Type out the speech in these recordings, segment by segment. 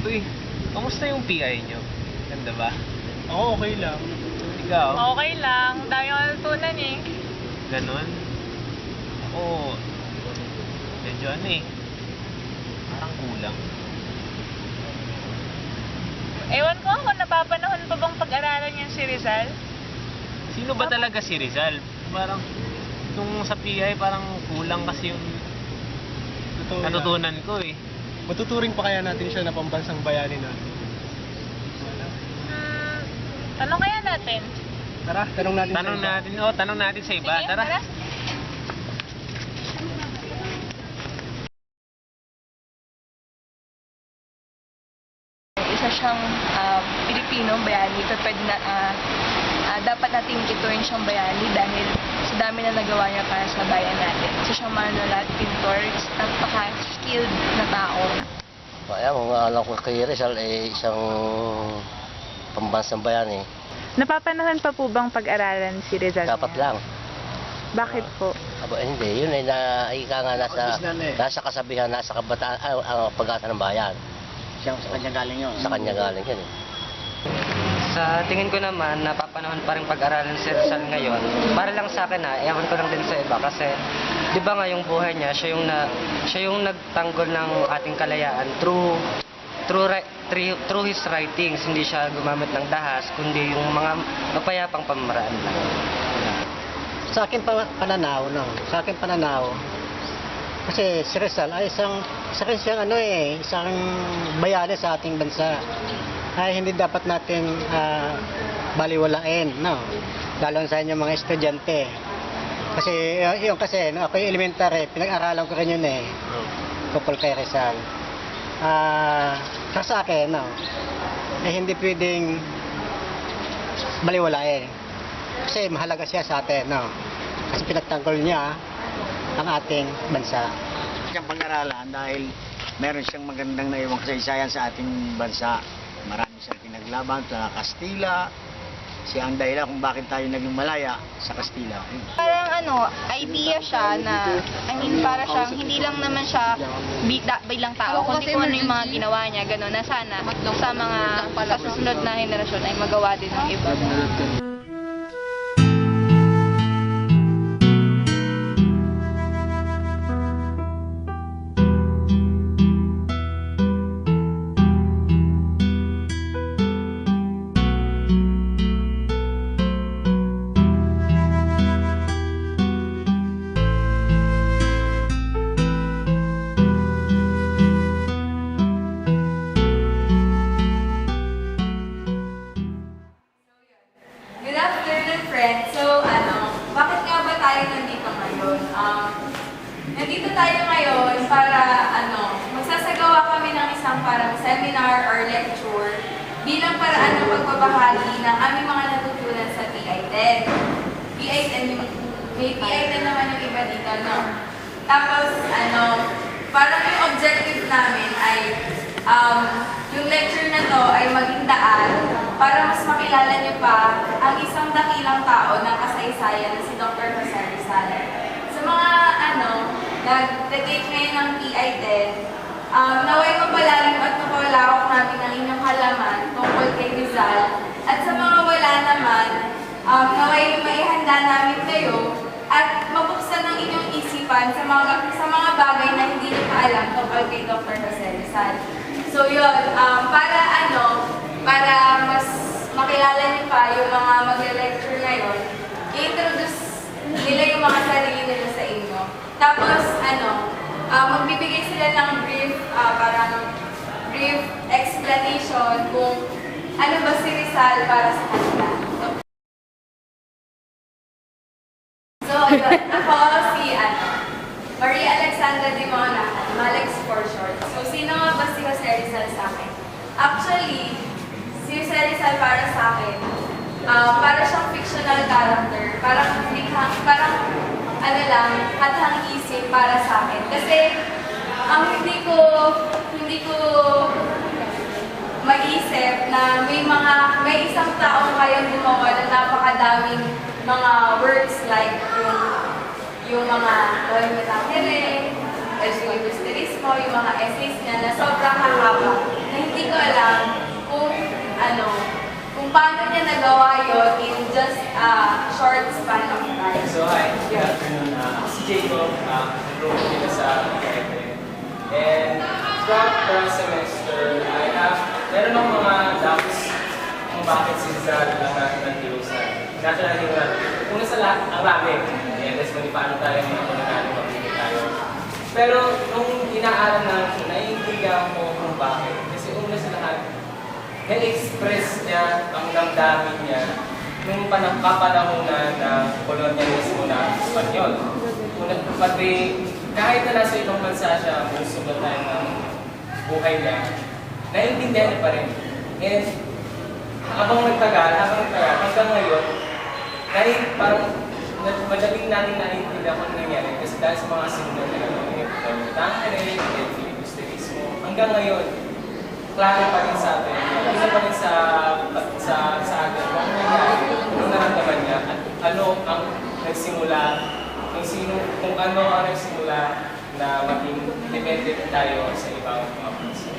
Uy, kamusta yung PI nyo? Ganda ba? Oo, okay lang. Ikaw? Okay lang. Dami ko natutunan eh. Ganon? Ako, medyo ano eh. Parang kulang. Ewan ko kung napapanahon pa bang pag-aralan yan si Rizal. Sino ba talaga si Rizal? Parang, nung sa PI, parang kulang kasi yung Totoo yan. natutunan ko eh. Matuturing pa kaya natin siya na pambansang bayani natin? Tanong kaya natin. Tara, tanong natin. Tanong natin sa iba. Sige, Tara. Isa siyang Pilipino, bayani, pero pwede na, dapat natin ituring siyang bayani dahil sa dami na nagawa niya para sa bayan natin. Isa siyang manunulat, pintor, napaka-skilled na tao. Kaya kung alam ko kay Rizal ay isang pambansang bayani. Napapanahon pa po bang pag-aralan si Rizal? Dapat lang. Bakit po? Aba, hindi. Yun ay ika nga nasa kasabihan, nasa kabataan, ang pag-asa ng bayan. Sa kanya galing yun. Sa kanya galing yun eh. Sa tingin ko naman, napapanahon pa rin pag-aralan si Rizal ngayon. Para lang sa akin ewan ko lang din sa iba kasi di ba nga yung buhay niya, siya yung nagtanggol ng ating kalayaan through his writings. Hindi siya gumamit ng dahas, kundi yung mga mapayapang pamamaraan lang. Sa akin pananaw, no? Sa akin pananaw, kasi si Rizal ay isang bayani sa ating bansa. Ay hindi dapat natin baliwalain, no? Lalo sa inyo mga estudyante. Kasi yun kasi, no, ako yung elementary, pinag-aralan ko rin yun eh. Tungkol kay Rizal. Sa akin, no, eh, hindi pwedeng baliwalain. Kasi mahalaga siya sa atin, no? Kasi pinagtanggol niya ang ating bansa. Siyang pag-aralan dahil meron siyang magandang naiwang kasaysayan sa ating bansa. Marami siyang pinaglaban sa Kastila. Siya ang dahilan kung bakit tayo naging malaya sa Kastila. Parang idea siya na, para siyang, hindi lang naman siya bilang tao, kundi kung ano yung mga ginawa niya, gano'n, na sana sa mga kasusunod na henerasyon ay magawa din ng iba. Good afternoon, friends. So, bakit nga ba tayo nandito ngayon? Nandito tayo ngayon para, magsasagawa kami ng isang parang seminar or lecture bilang paraan ng pagbabahagi ng aming mga natutunan sa PI-10. PI-10, may PI-10 naman yung iba dito, no? Tapos, parang yung objective namin ay, yung lecture na to ay maging daan para mas makilala niyo pa ang isang dakilang tao ng kasaysayan na si Dr. Jose Rizal. Sa mga nag-take ngayon ng PI-10, naway mapalalim at mapalawak namin ang inyong halaman tungkol kay Rizal. At sa mga wala naman, naway maihanda namin kayo at mabuksan ang inyong isipan sa mga bagay na hindi niyo pa alam tungkol kay Dr. Jose Rizal. So yun, para mas makilala niyo pa yung mga mag-lecture ngayon, i-introduce nila yung mga sarili nila sa inyo. Tapos, magbibigay sila ng brief explanation kung ano ba si Rizal para sa kanila. So, ako si Maria Alexandra de Mona, Malex for short. So, sino nga ba si Jose Rizal sa akin? Actually, si Jose Rizal para sa akin, para siyang fictional character, hathang isip para sa akin. Kasi, hindi ko mag-isip na may isang taong kayang gumawa ng napakadaming mga works like yung mga Metangere, El Filibusterismo, yung mga essays niya na sobrang hahaba, na hindi ko alam kung ano, kung paano niya nagawa yun in just a short span of time. So hi, good afternoon. Ako si Jacob, nag-room dito sa PIFM. And throughout the semester, meron akong mga doubts kung bakit si Rizal ang nag-iusan. Naturally, una sa lahat, ang rami. And that's kung paano tayo mga pagkakaroon mapili tayo. Pero nung inaaral natin, naiintindihan ko kung bakit. Kasi una sa lahat, na-express niya ang damdamin niya nung kapanahunan ng kolonyalismo ng Espanyol. Pati kahit na nasa ibang bansa siya, musugat tayo ng buhay niya, naiintindihan niya pa rin. And habang nagtagal, hanggang ngayon, parang madaling natin naiintindihan kung nangyari. Kasi dahil sa mga sinunan na Tangere, filibusterismo, hanggang ngayon, klaro pa rin sa atin. Klaro pa rin sa atin kung ano nangyari, ano naramdaman niya, at ano ang nagsimula, kung ano ang nagsimula na maging dependent tayo sa ibang mga bansa.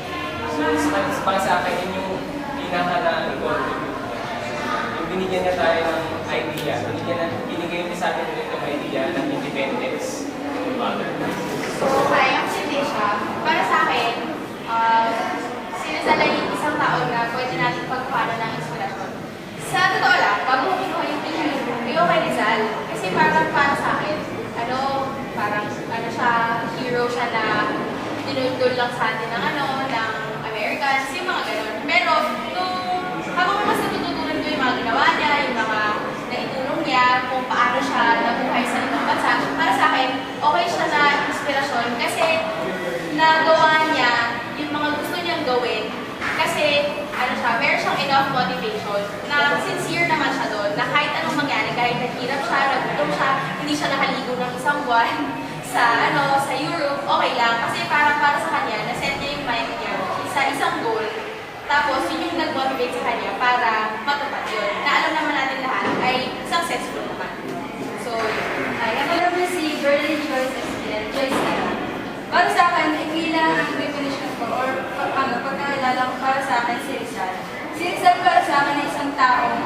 So, para sa akin, yun yung pinaka-contribute niya. Yung binigyan niya tayo ng idea, binigyan niya sa atin ulit ng idea ng independence ng mother. So, kaya kasi din siya. Para sa akin, sinasala yung isang tao na pwede natin pagpapano ng inspirasyon. Sa totoo lang, bago ko kinuha yung video kay Rizal, kasi parang para sa akin, parang siya, hero siya na dinudol lang sa atin ng ng Americans, yung mga ganun. Pero, habang mas natututunan ko yung mga ginawa niya, yung mga naitulong niya, kung paano siya nabuhay sa ibang bansa, para sa akin, okay siya na inspirasyon kasi nagawa niya yung mga gusto niyang gawin kasi meron siyang enough motivation na sincere naman siya doon na kahit anong mangyari, kahit naghirap siya, nagutom siya, hindi siya nakaligo ng isang buwan sa Europe, okay lang kasi parang para sa kanya, naset niya yung mind niya sa isang goal. Tapos, yun yung nag-motivate sa kanya para matupad yun. Na alam naman natin lahat ay successful naman. So, ako naman si Berlin Joyce Estela. Para sa akin, bilang ang definition ko or pagkakilala ko para sa akin si Rizal. Si Rizal para sa akin ay isang taong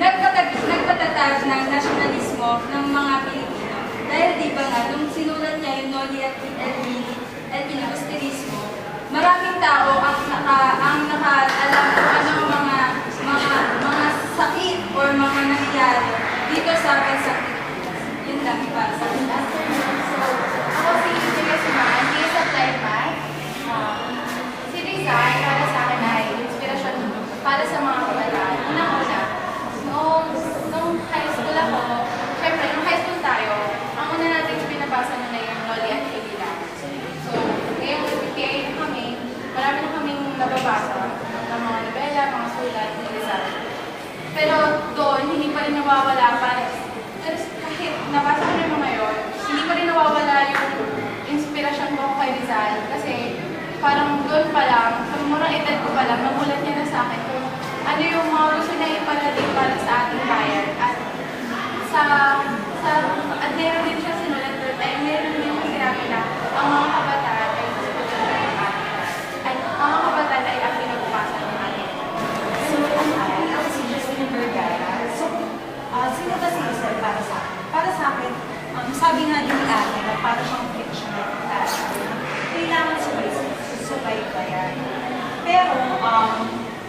nagpatatag ng nasyonalismo ng mga Pilipino. Dahil di ba nga, nung sinulat niya yung Noli at El Filibusterismo, maraming tao ang nakaalam kung anong mga sakit or mga nangyayari dito sa bansa. Yun lang para sa akin. So, ako si Teresa Man, case of life man. Si Rizal, para sa akin ay inspirasyon para sa mga kabataan. Unang-una, nung high school ako, syempre, nung high school tayo, ang una natin pinabasa na yung Noli at Elila. So, ngayong PPA kami, marami na kaming nababasa ng mga nobela, mga sulat, ni Rizal. Pero doon, hindi pa rin nawawala pa. Pero kahit nabasa ko na mga yun, hindi pa rin nawawala yung inspirasyon ko kay Rizal. Kasi parang doon pa lang, sa murang edad ko pa lang, nagulat niya na sa akin kung ano yung mga gusto niya iparating para sa ating bayan. At meron din siya sinulat doon, ay meron din yung sinabi na ang mga kabataan ay ang mga kabataan ay ang pinagpasan ng atin. So, ako si Justine Vergara. So, sino ba si Rizal para sa akin? Para sa akin, sabi nga din ni Ate na para siyang fictional character. Kailangan subaybayan. Pero,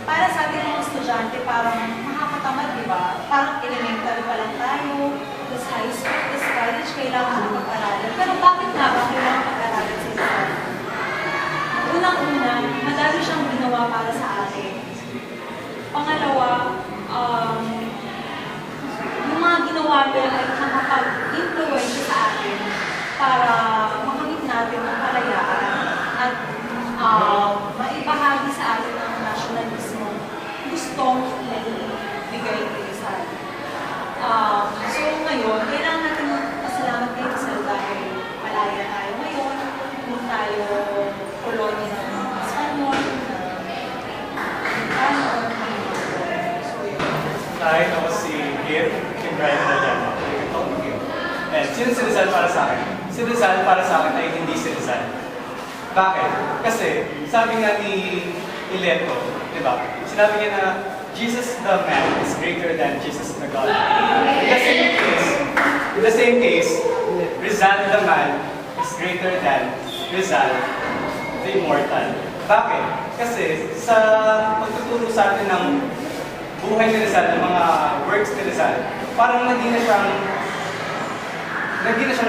para sa atin mga estudyante, parang makakatamad, di ba? Parang elementary pa lang tayo, plus high school, plus college, kailangan mag-aralan. Pero bakit nga ba kailangan mag-aralan si Rizal? Unang-una, madami siyang ginawa para sa atin. Pangalawa, yung mga ginawa niya ay nakapag-influence sa atin para makamit natin ang kalayaan at maibahagi sa atin ang nationalismo gustong naibigay kay Rizal. So ngayon, kailangan natin magpasalamat kay Rizal dahil malaya tayo ngayon, kung tayo kolonya ng Espanyol, Hi, ako si Kir, Kim Brian Rajano. Sino si Rizal para sa akin? Si Rizal para sa akin ay hindi si Rizal. Bakit? Kasi sabi nga ni Ileto, di ba? Sinabi niya na Jesus the man is greater than Jesus the God. In the same case, Rizal the man is greater than Rizal the immortal. Bakit? Kasi sa pagtuturo sa atin ng buhay ni Rizal, ng mga works ni Rizal, parang naging na siyang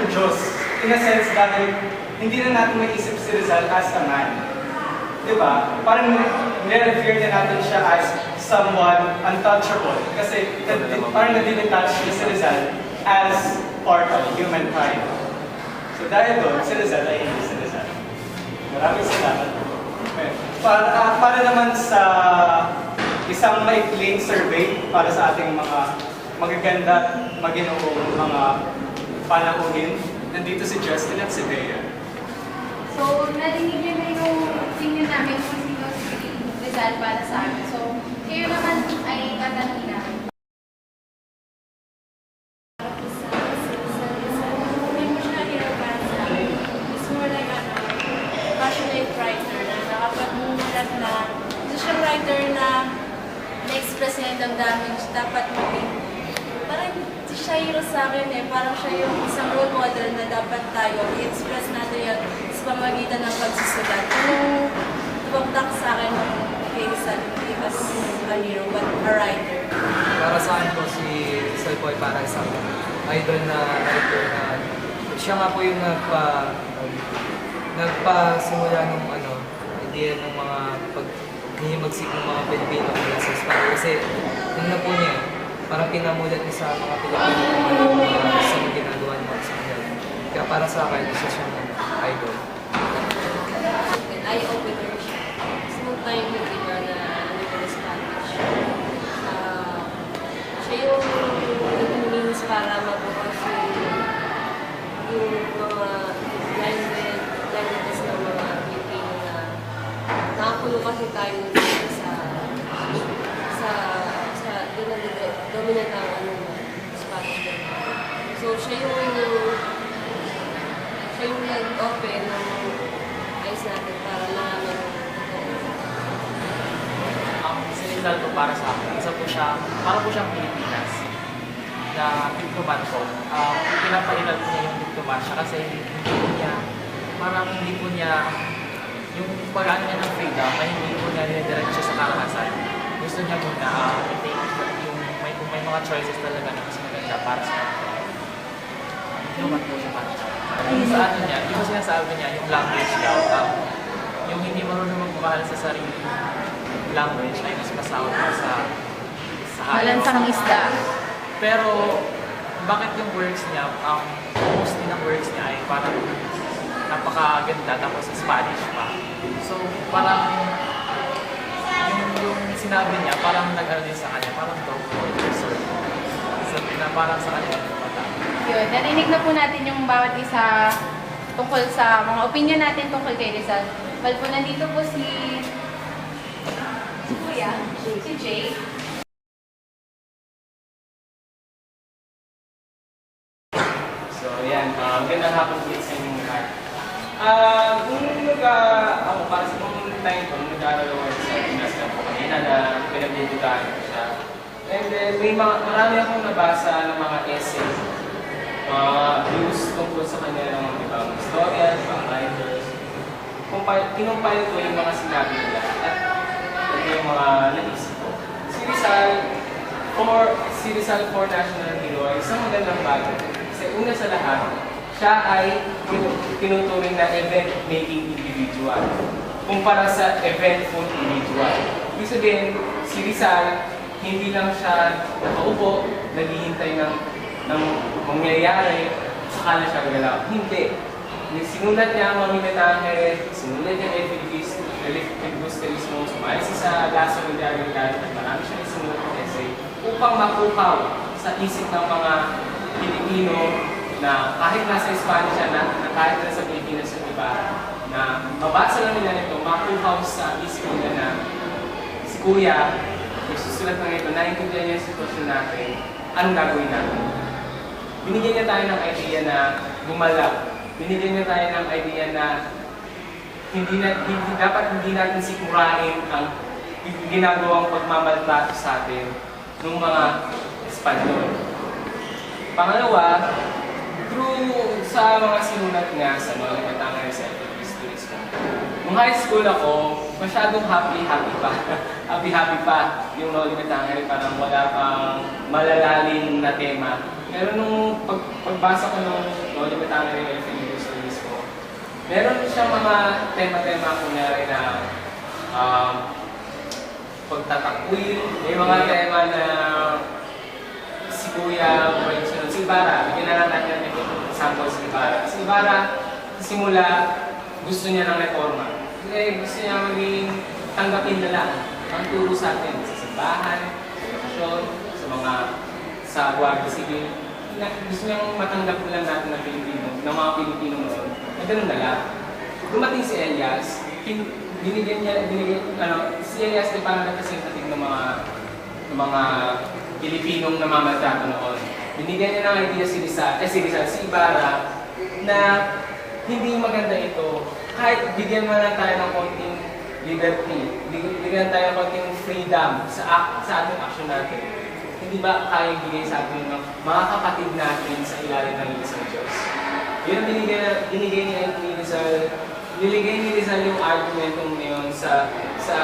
Diyos. In a sense, dahil hindi na natin maisip si Rizal as a man. Diba? Parang nire-revere na natin siya as someone untouchable. Kasi parang nadinitouch niya si Rizal as part of humankind. So dahil doon, si Rizal ay hindi si Rizal. Maraming salamat. Okay. Para naman sa isang maikling survey para sa ating mga magaganda, maginoong mga panahunin, nandito si Justin at si Bea. So, narinig niyo na yung opinion namin kung sino si Rizal para sa amin. So, kayo naman ay tatanungin namin. It's more like passionate writer na nakapagmulat na isa siyang writer na na-express niya yung damdamin dapat maging parang siya hero sa akin parang siya yung isang role model na dapat tayo i-express natin yun sa pamagitan ng pagsusulat. Yung tubagdak sa akin ng Rizal, hindi as a hero but a writer. Para sa akin po si Rizal po ay para isang idol na writer na siya nga po yung nagpasimula ng idea ng mga paghihimagsik ng mga Pilipino mula sa Espanya. Kasi yun na po niya, parang pinamulat niya sa mga Pilipino sa mga ginagawa niya sa kanila. Kaya para sa akin, isa siyang idol. Eye-opener siya. Smooth time yung iba na nandito sa Spanish. Siya yung means para mabukas yung mga languages ng mga Pilipino na nakapulo kasi tayo sa dominant ang Spanish. So siya yung nag-open ng eyes natin para malaman Si Rizal po para sa akin, isa po siya, parang po siyang Pilipinas na diplomato. Pinapailan po niya yung diplomasya kasi hindi po niya yung pag-ano niya ng freedom ay hindi po niya nire-direct sa karahasan. Gusto niya muna kung may mga choices talaga na mas maganda para sa kanya. Diplomat po siya para sa kanya. Sa ano niya, di ba sinasabi niya yung language daw, yung hindi marunong magmahal sa sarili language ay mas masawag pa sa Malansang isda. Pero, bakit yung works niya, mostly ng works niya ay parang napakaganda tapos sa Spanish pa. So, parang yung sinabi niya, parang nag-ano din sa kanya, parang dog or na parang sa kanya mata. Yun, narinig na po natin yung bawat isa tungkol sa mga opinion natin tungkol kay Rizal. Well po, nandito po si Kuya, si Jay. So, yan. Gandang hapon po sa inyong lahat. Ako para sa mga time ko, nag-aaral ako sa Pinas na po kanina na pinagdidigaan ko siya. And then, marami akong nabasa ng mga essays, mga views tungkol sa kanya ng ibang historian, ibang writers. Kinumpile ko yung mga sinabi nila at yung mga naisip ko. Si Rizal for National Hero ay isang magandang bagay. Kasi una sa lahat, siya ay tinuturing na event-making individual kumpara sa eventful individual. Ibig sabihin, si Rizal, hindi lang siya nakaupo, naghihintay ng mangyayari, saka na siya gagalaw. Hindi. Sinulat niya ang mga minatahe, sinulat niya ang filibusterismo, sumali sa Lasso de Aguilar, at marami siyang isinulat ng essay upang mapukaw sa isip ng mga Pilipino na kahit nasa Spanish siya na kahit nasa Pilipinas yung iba, na mabasa lang nila nito, mapukaw sa isip nila na si Kuya, susulat ng ito, naiintindihan niya yung sitwasyon natin, anong gagawin natin? Binigyan niya tayo ng idea na gumalap. Binigyan niya tayo ng idea na dapat hindi natin sikmurain ang ginagawang pagmamaltrato sa atin ng mga Espanyol. Pangalawa, through sa mga sinulat nga sa Noli Me Tangere sa Turismo. Nung high school ako, masyadong happy pa. happy pa yung Noli Me Tangere, parang wala pang malalalim na tema. Pero nung pagbasa ko ng Noli Me Tangere sa Turismo, meron siyang mga tema-tema kunyari na pagtatakwil, may mga tema na si Kuya, si Ibarra, bigyan na lang natin ng example si Ibarra. Si Ibarra, sa simula, gusto niya ng reforma. Kasi gusto niya maging tanggapin na lang ang turo sa atin sa simbahan, sa edukasyon, sa Guardia Civil. Gusto niyang matanggap na lang natin ng Pilipino, ng mga Pilipino noon. Na ganun na lang. Dumating si Elias, si Elias ay parang representative ng mga Pilipinong namamaltrato noon. Binigyan niya ng idea si Ibarra, na hindi maganda ito. Kahit bigyan mo lang tayo ng konting liberty, bigyan tayo ng konting freedom sa ating action natin. Hindi ba kayang bigay sa atin ng mga kapatid natin sa ilalim ng isang Diyos? Yun ang binigay ni Rizal. Niligay ni Rizal yung argumentong ngayon sa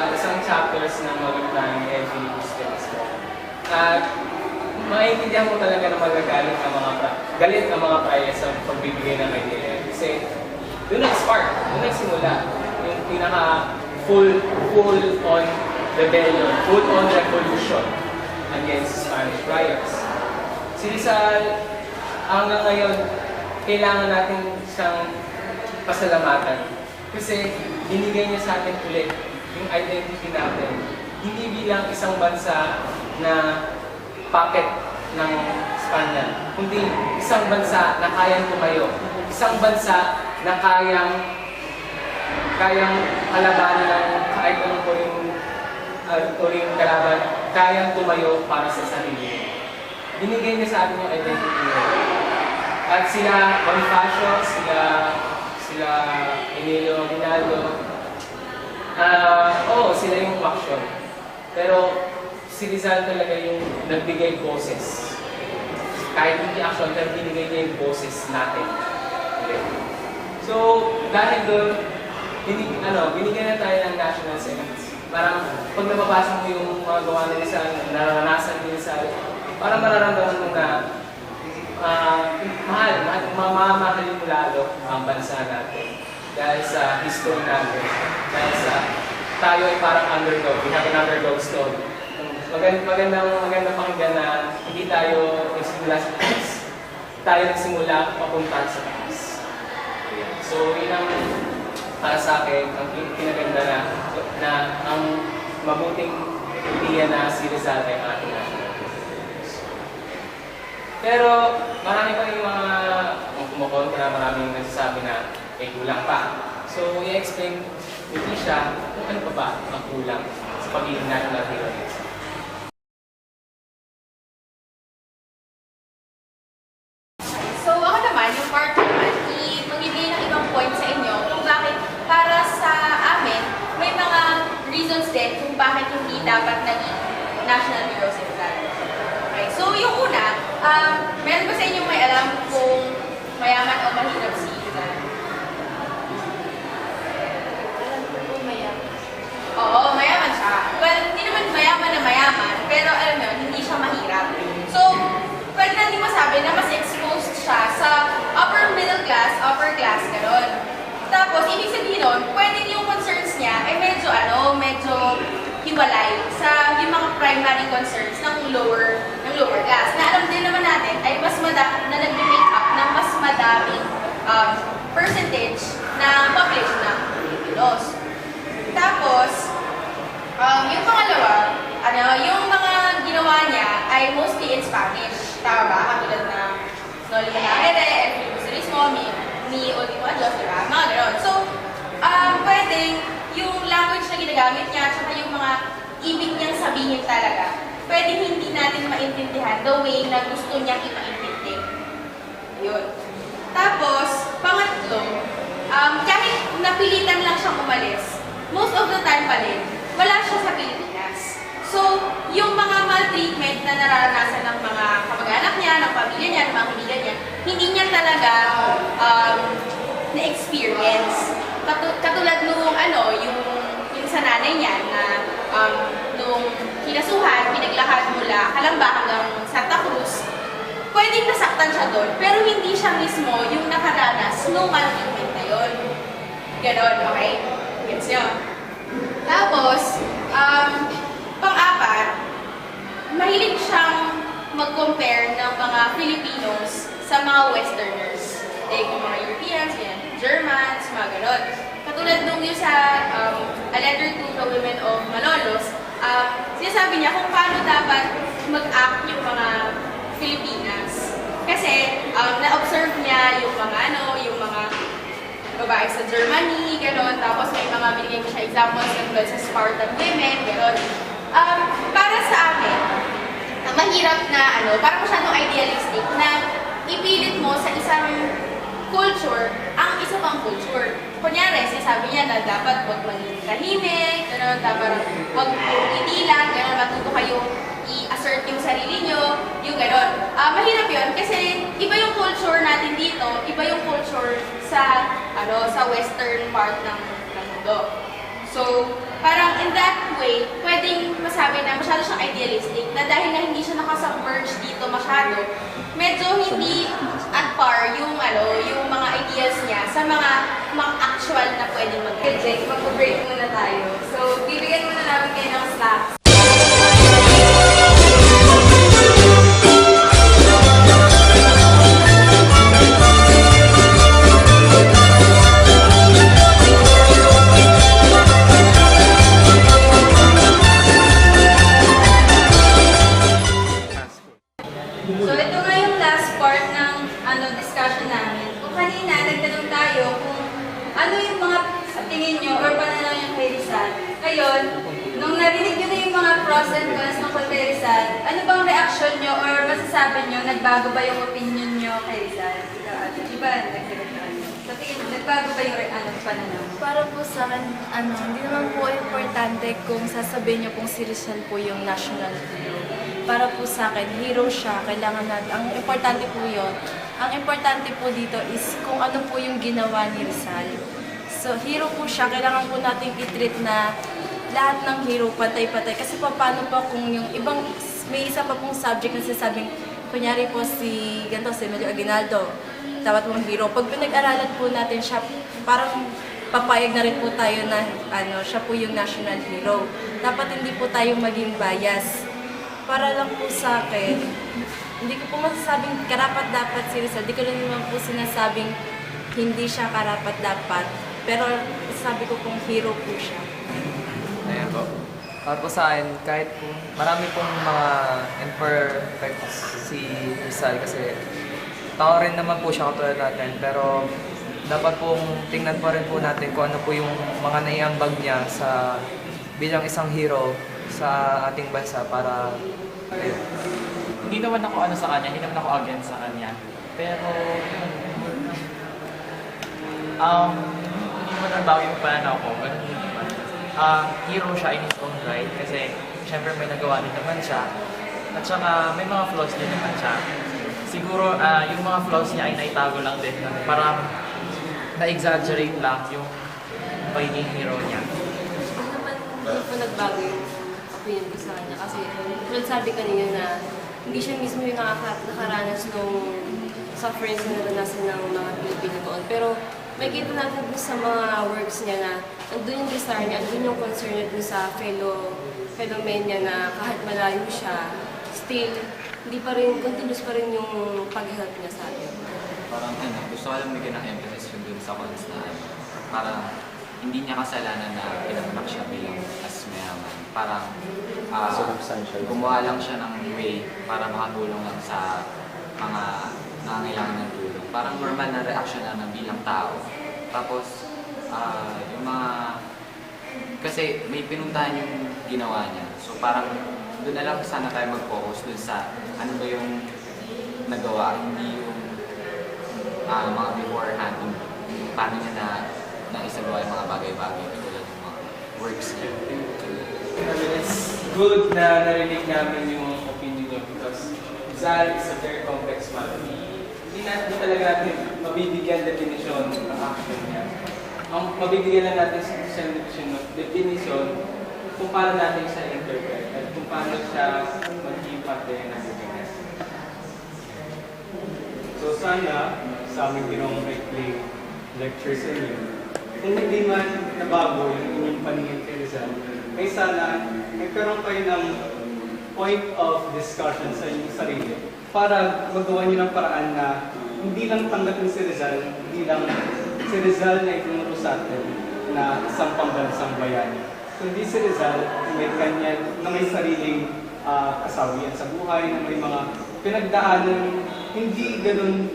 isang chapters ng Noli Me Tangere and Philippus Texto. At maintindihan mo talaga na magagalit ang mga prayer sa pagbibigay ng idea. Kasi doon nag-spark, doon nagsimula yung pinaka full-on rebellion, full-on revolution against Spanish friars. Si Rizal, hanggang ngayon, kailangan natin siyang pasalamatan. Kasi binigay niya sa atin ulit yung identity natin. Hindi bilang isang bansa na puppet ng Espanya, kundi isang bansa na kayang tumayo. Isang bansa na kayang kalabanin ng kahit anong turing kalaban, kayang tumayo para sa sarili. Binigay niya sa atin yung identity niya. At sila Bonifacio, sila Emilio Aguinaldo, sila yung action. Pero si Rizal talaga yung nagbigay boses. Kahit hindi action, pero binigay niya yung boses natin. Okay. So, dahil doon, binigyan na tayo ng national sense. Parang pag nababasa mo yung mga gawa ni Rizal, naranasan ni Rizal, parang mararamdaman mo na mamahalin mo lalo ang bansa natin. Dahil sa history natin, dahil sa tayo ay parang underdog, we have an underdog story. Magandang pakinggan na hindi tayo nagsimula sa taas. Tayo nagsimula papunta sa taas. So, yun ang para sa akin, ang pinaganda na ang mabuting ideya na si Rizal ay ating national. Pero marami pa rin mga kumukontra, maraming nagsasabi na may kulang pa. So, i-explain ni Tisha kung ano pa ba ang kulang sa pagiging national hero. So, ako naman, yung part naman, magbibigay ng ibang point sa inyo kung bakit para sa amin, may mga reasons din kung bakit hindi dapat naging national hero si Rizal. Okay, so yung una, meron ba sa inyo may alam kung mayaman o mahirap si Rizal? Oo, mayaman siya. Well, hindi naman mayaman na mayaman, pero alam mo, hindi siya mahirap. So, pwede natin masabi na mas exposed siya sa upper middle class, upper class, gano'n. Tapos, ibig sabihin nun, pwede yung concerns niya ay medyo hiwalay sa yung mga primary concerns ng lower class. Na alam din naman natin ay mas na nag-make up ng mas madaming percentage ng population ng Pilipinos. Tapos, yung pangalawa, yung mga ginawa niya ay mostly in Spanish. Tama ba? Katulad na Noli Me Tangere, Philippus Texto, ni Ultimo Adios, diba? Mga gano'n. So, pwedeng yung language na ginagamit niya at saka yung mga ibig niyang sabihin talaga, pwedeng hindi natin maintindihan the way na gusto niyang ipaintindi. Yun. Tapos, pangatlo, kahit napilitan lang siyang umalis, most of the time pa rin, wala siya sa Pilipinas. So, yung mga maltreatment na nararanasan ng mga kamag-anak niya, ng pamilya niya, ng mga kaibigan niya, hindi niya talaga na-experience. Katulad nung yung sa nanay niya na nung kinasuhan, pinaglakad mula Calamba hanggang Santa Cruz, pwedeng nasaktan siya doon, pero hindi siya mismo yung nakaranas nung maltreatment na yun. Ganon, okay? Gets nyo? Tapos, pang-apat, mahilig siyang mag-compare ng mga Filipinos sa mga Westerners. Like, yung mga Europeans, yan, Germans, mga ganon. Katulad nung yung sa A Letter to the Women of Malolos, sinasabi niya kung paano dapat mag-act yung mga Filipinas. Kasi, na-observe niya yung mga babae sa Germany, gano'n. Tapos may mga binigay ko siya examples ng sa Spartan women, gano'n. Para sa akin, mahirap na, parang masyadong idealistic na ipilit mo sa isang culture ang isa pang culture. Kunyari, sinasabi niya na dapat huwag maging tahimik, gano'n, dapat huwag itilan, gano'n, matuto kayo i-assert yung sarili nyo, yung gano'n. Mahirap yun kasi iba yung culture natin dito, iba yung culture sa western part ng mundo. So, parang in that way, pwedeng masabi na masyado siyang idealistic na dahil na hindi siya nakasubmerge dito masyado, medyo hindi at par yung mga ideas niya sa mga actual na pwedeng mag-break. Okay, Jake, mag-break muna tayo. So, bibigyan muna namin kayo ng snacks. So, ito nga yung last part ng discussion namin. Kung kanina, nagtanong tayo kung ano yung mga tingin nyo or pananaw nyo kay Rizal. Ngayon, nung narinig nyo na yung mga pros and cons ng kay Rizal, ano bang reaction nyo or masasabi nyo, nagbago ba yung opinion nyo kay Rizal? Di ba, nagsagot ka nyo? Sa tingin, nagbago ba yung pananaw? Para po sa akin, hindi naman po importante kung sasabihin niyo kung si Rizal po yung national hero. Para po sa akin, hero siya, kailangan natin, ang importante po yun. Ang importante po dito is kung ano po yung ginawa ni Rizal. So, hero po siya, kailangan po natin i-treat na lahat ng hero patay-patay. Kasi paano pa kung yung ibang, may isa pa pong subject na sasabing, kunyari po si Melio Aguinaldo, dapat mong hero. Pag pinag-aralan po natin siya, parang papayag na rin po tayo na siya po yung national hero. Dapat hindi po tayo maging bias. Para lang po sa akin, hindi ko po masasabing karapat-dapat si Rizal. Hindi ko rin naman po sinasabing hindi siya karapat-dapat. Pero sabi ko pong hero po siya. Ayan po. Para po sa akin, kahit po marami pong mga imperfects si Rizal kasi tao rin naman po siya katulad natin. Pero dapat pong tingnan po rin po natin kung ano po yung mga naiambag niya sa bilang isang hero sa ating bansa para ayun. Hindi naman ako sa kanya, hindi naman ako against sa kanya. Pero hindi naman nabago yung pananaw ko. Hero siya in his own right kasi syempre may nagawa din naman siya. At saka may mga flaws din naman siya. Siguro yung mga flaws niya ay naitago lang din. Parang na-exaggerate lang yung pagiging hero niya. Hindi po nagbago yung opinion ko sa kanya kasi tulad sabi kanina na hindi siya mismo yung nakaranas ng sufferings na naranasan ng mga Pilipino noon. Pero may kita natin sa mga works niya na andun yung desire niya, andun yung concern niya dun sa fellow men niya na kahit malayo siya, still, hindi pa rin, continuous pa rin yung pag-help niya sa atin. Parang gusto ko lang bigyan ng emphasis yung dun sa cons na parang hindi niya kasalanan na pinanganak siya bilang as mayaman. Parang gumawa lang siya ng way para makatulong lang sa mga nangangailangan ng tulong. Parang normal na reaction na bilang tao. Tapos, yung mga... Kasi may pinuntahan yung ginawa niya. So parang doon na lang sana tayo mag-focus doon sa ano ba yung nagawa. Hindi yung mga beforehand, yung paano niya na na isagawa yung mga bagay-bagay katulad ng mga works niya. It's good na narinig namin yung opinion niyo because Rizal is a very complex matter. Hindi talaga natin mabibigyan definition ng action niya. Ang mabibigyan lang natin sa definition kung paano natin siya interpret at kung paano siya maging parte ng business. So sana sa aming ginawang maikling lecture sa inyo, kung hindi man nabago yung inyong paningin kay Rizal, ay sana nagkaroon kayo ng point of discussion sa inyong sarili para magawa niyo ng paraan na hindi lang tanggapin si Rizal, hindi lang si Rizal na itinuro sa atin na isang pambansang bayani. Kundi si Rizal na may sariling kasawian sa buhay, na may mga pinagdaanan hindi ganun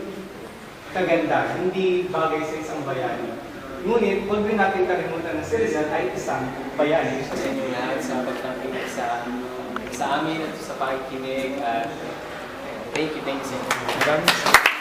kaganda, hindi bagay sa isang bayani. Ngunit, huwag rin natin kalimutan na si Rizal ay isang bayani. Sa inyo lahat sa pagtakinig sa amin at sa pakikinig. Thank you sa inyo.